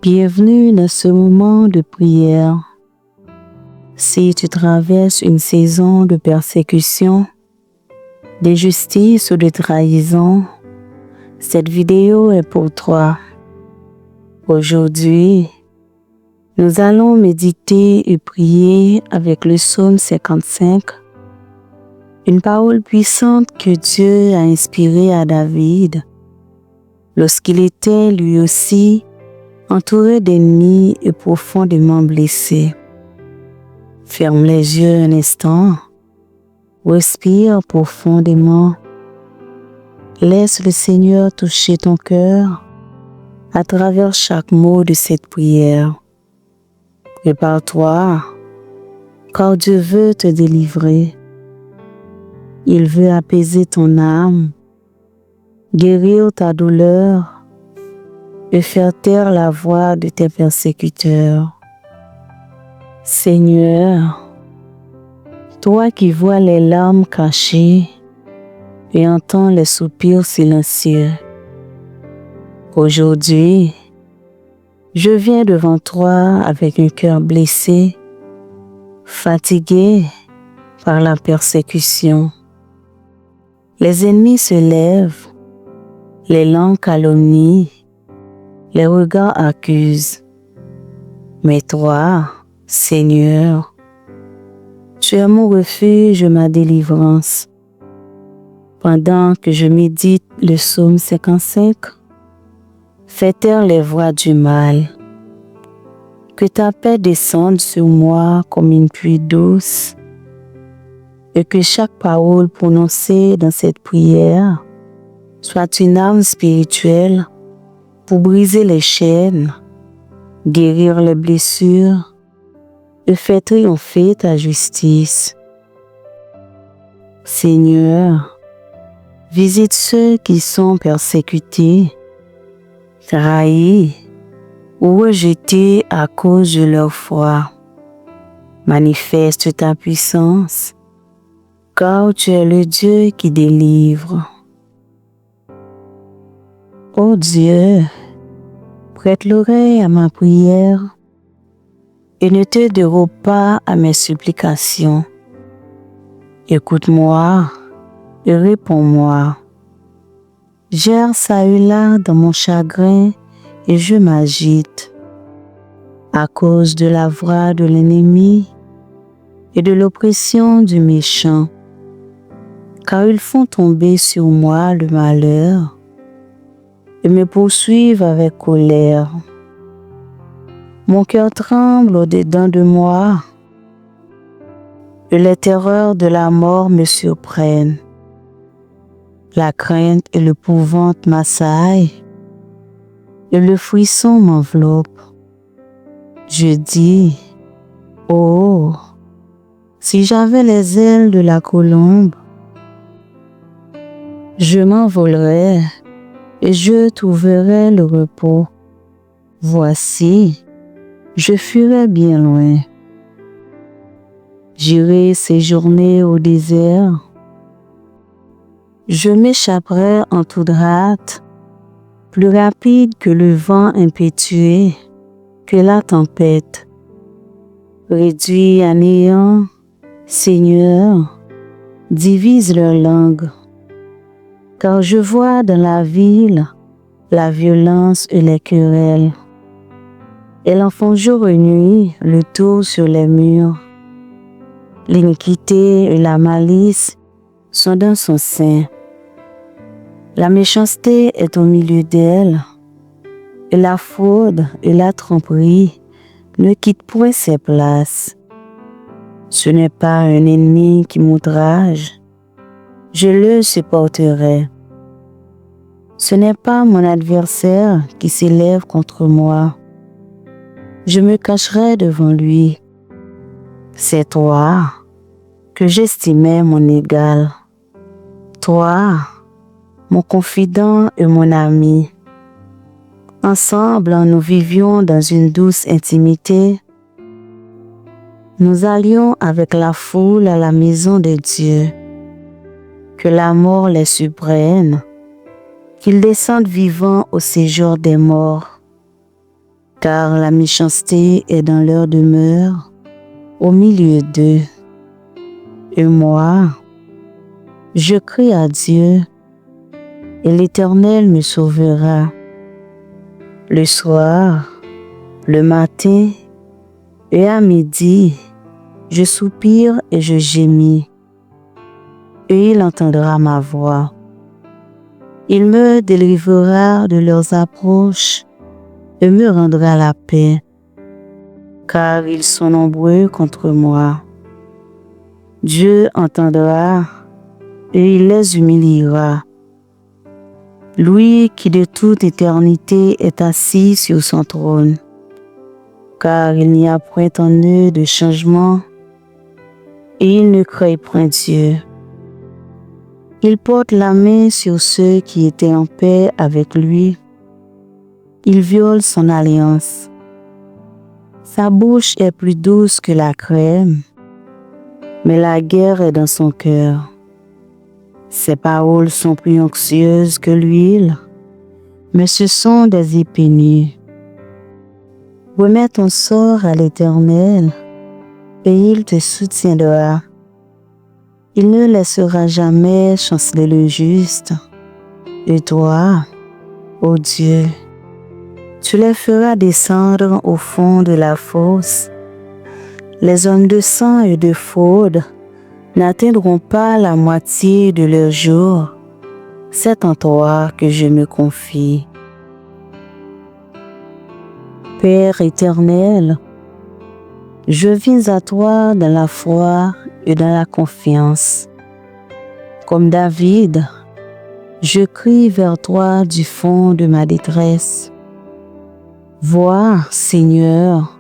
Bienvenue dans ce moment de prière. Si tu traverses une saison de persécution, d'injustice ou de trahison, cette vidéo est pour toi. Aujourd'hui, nous allons méditer et prier avec le psaume 55, une parole puissante que Dieu a inspirée à David lorsqu'il était lui aussi entouré d'ennemis et profondément blessé. Ferme les yeux un instant, respire profondément, laisse le Seigneur toucher ton cœur à travers chaque mot de cette prière. Prépare-toi, car Dieu veut te délivrer. Il veut apaiser ton âme, guérir ta douleur et faire taire la voix de tes persécuteurs. Seigneur, toi qui vois les larmes cachées et entends les soupirs silencieux, aujourd'hui, je viens devant toi avec un cœur blessé, fatigué par la persécution. Les ennemis se lèvent, les langues calomnient, les regards accusent. Mais toi, Seigneur, tu es mon refuge et ma délivrance. Pendant que je médite le psaume 55, fais taire les voix du mal. Que ta paix descende sur moi comme une pluie douce et que chaque parole prononcée dans cette prière soit une arme spirituelle pour briser les chaînes, guérir les blessures et faire triompher ta justice. Seigneur, visite ceux qui sont persécutés, trahis ou rejetés à cause de leur foi. Manifeste ta puissance, car tu es le Dieu qui délivre. Ô Dieu, prête l'oreille à ma prière et ne te dérobe pas à mes supplications. Écoute-moi et réponds-moi. J'erre çà et là dans mon chagrin et je m'agite à cause de la voix de l'ennemi et de l'oppression du méchant, car ils font tomber sur moi le malheur et me poursuivent avec colère. Mon cœur tremble au-dedans de moi et les terreurs de la mort me surprennent. La crainte et l'épouvante m'assaillent et le frisson m'enveloppe. Je dis, oh, si j'avais les ailes de la colombe, je m'envolerais et je trouverais le repos. Voici, je fuirai bien loin. J'irai séjourner au désert. Je m'échapperai en toute hâte, plus rapide que le vent impétueux, que la tempête. Réduit à néant, Seigneur, divise leur langue. Car je vois dans la ville la violence et les querelles. Elles en font jour et nuit le tour sur les murs. L'iniquité et la malice sont dans son sein. La méchanceté est au milieu d'elle, et la fraude et la tromperie ne quittent point ses places. Ce n'est pas un ennemi qui m'outrage, je le supporterai. Ce n'est pas mon adversaire qui s'élève contre moi. Je me cacherai devant lui. C'est toi que j'estimais mon égal. Toi, mon confident et mon ami. Ensemble, nous vivions dans une douce intimité. Nous allions avec la foule à la maison de Dieu. Que la mort les surprenne, qu'ils descendent vivants au séjour des morts. car la méchanceté est dans leur demeure, au milieu d'eux. Et moi, je crie à Dieu, et l'Éternel me sauvera. Le soir, le matin et à midi, je soupire et je gémis, et il entendra ma voix. Il me délivrera de leurs approches et me rendra la paix, car ils sont nombreux contre moi. Dieu entendra et il les humiliera. Lui qui de toute éternité est assis sur son trône, car il n'y a point en eux de changement, et ils ne craignent point Dieu. Il porte la main sur ceux qui étaient en paix avec lui. Il viole son alliance. Sa bouche est plus douce que la crème, mais la guerre est dans son cœur. Ses paroles sont plus onctueuses que l'huile, mais ce sont des épées nues. Remets ton sort à l'Éternel, et il te soutiendra. Il ne laissera jamais chanceler le juste. Et toi, ô Dieu, tu les feras descendre au fond de la fosse. Les hommes de sang et de fraude n'atteindront pas la moitié de leurs jours. C'est en toi que je me confie. Père éternel, je viens à toi dans la foi et dans la confiance. Comme David, je crie vers toi du fond de ma détresse. Vois, Seigneur,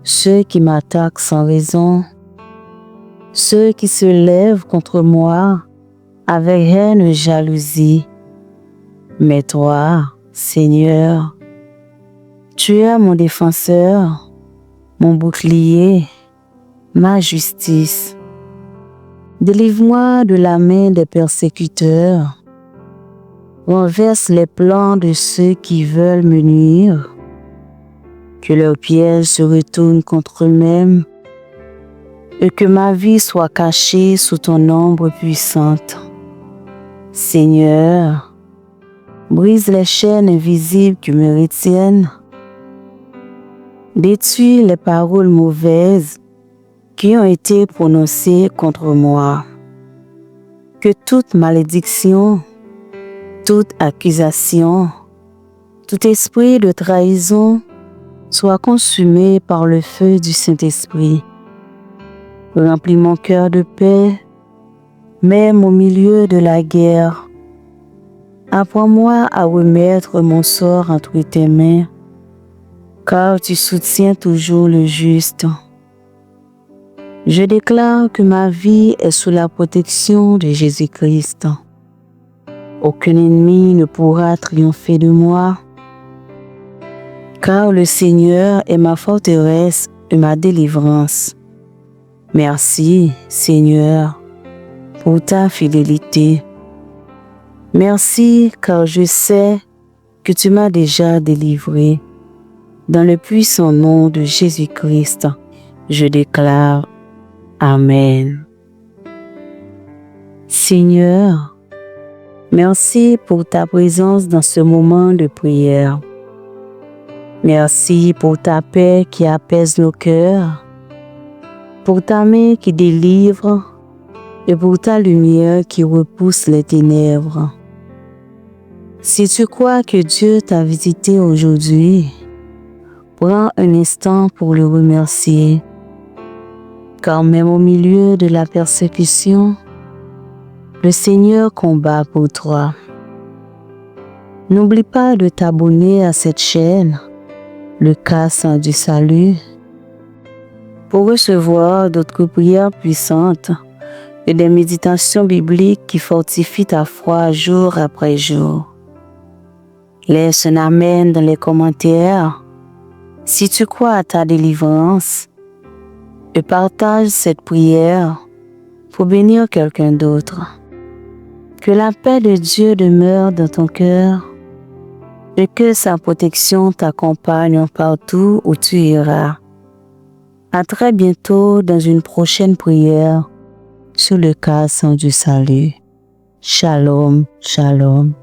ceux qui m'attaquent sans raison, ceux qui se lèvent contre moi avec haine et jalousie. Mais toi, Seigneur, tu es mon défenseur, mon bouclier, ma justice. Délivre-moi de la main des persécuteurs. Renverse les plans de ceux qui veulent me nuire. Que leurs pièges se retournent contre eux-mêmes et que ma vie soit cachée sous ton ombre puissante. Seigneur, brise les chaînes invisibles qui me retiennent. Détruis les paroles mauvaises qui ont été prononcées contre moi. Que toute malédiction, toute accusation, tout esprit de trahison soit consumé par le feu du Saint-Esprit. Remplis mon cœur de paix, même au milieu de la guerre. Apprends-moi à remettre mon sort entre tes mains, car tu soutiens toujours le juste. Je déclare que ma vie est sous la protection de Jésus-Christ. Aucun ennemi ne pourra triompher de moi, car le Seigneur est ma forteresse et ma délivrance. Merci, Seigneur, pour ta fidélité. Merci, car je sais que tu m'as déjà délivré. Dans le puissant nom de Jésus-Christ, je déclare Amen. Seigneur, merci pour ta présence dans ce moment de prière. Merci pour ta paix qui apaise nos cœurs, pour ta main qui délivre et pour ta lumière qui repousse les ténèbres. Si tu crois que Dieu t'a visité aujourd'hui, prends un instant pour le remercier, car même au milieu de la persécution, le Seigneur combat pour toi. N'oublie pas de t'abonner à cette chaîne, le Casse du Salut, pour recevoir d'autres prières puissantes et des méditations bibliques qui fortifient ta foi jour après jour. Laisse un amen dans les commentaires si tu crois à ta délivrance et partage cette prière pour bénir quelqu'un d'autre. Que la paix de Dieu demeure dans ton cœur et que sa protection t'accompagne partout où tu iras. À très bientôt dans une prochaine prière sur le casson du salut. Shalom, shalom.